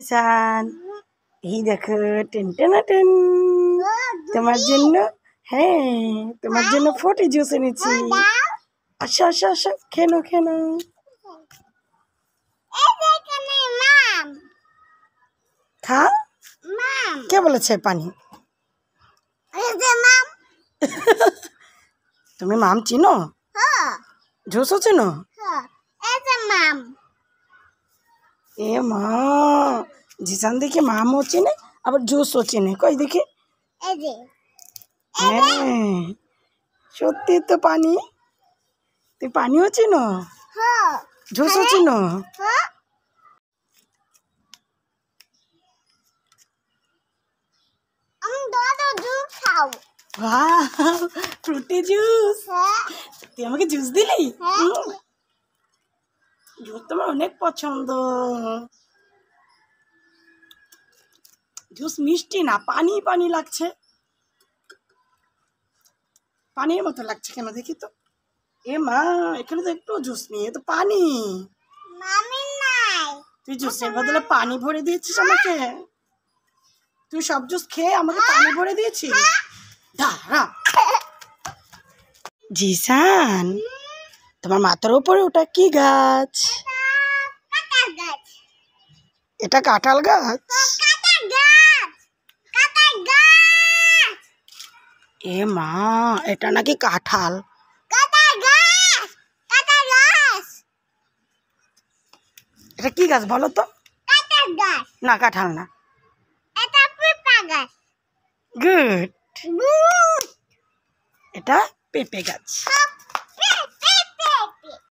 সান এই দেখো টেন তোমার জন্য, হ্যাঁ তোমার জন্য ফ্রুটি জুস এনেছি। আসো আসো আসো, খেনো খেনো। খা, কে বলেছে পানি? তুমি মাম চিনো? জুসও চিনো? এ মা, জিসান দেখি মামও চিনে আবার জুসও চিনে, কই দেখি। হ্যাঁ সত্যি তো পানি, তুই পানিও চিনো, জুসও চিনো। ফ্রুটি জুস, তুই আমাকে জুস দিলি? জুস তোমার অনেক পছন্দ। জুস মিষ্টি না, পানি পানি লাগছে, পানির মতো লাগছে কেন দেখি তো। এ মা, এখানে তো একটু জুস নেই, এ তো পানি। তুই জুসের বদলে পানি ভরে দিয়েছিস আমাকে। তুই সব জুস খেয়ে আমাকে পানি ভরে দিয়েছিস। দাঁড়া জিসান, তোমার মাথার উপরে ওটা কি গাছ? এটা কাঁঠাল গাছ। এ মা, এটা নাকি কাঁঠাল। এটা কি গাছ বলো তো? না কাঁঠাল না। গুড, এটা পেঁপে গাছ।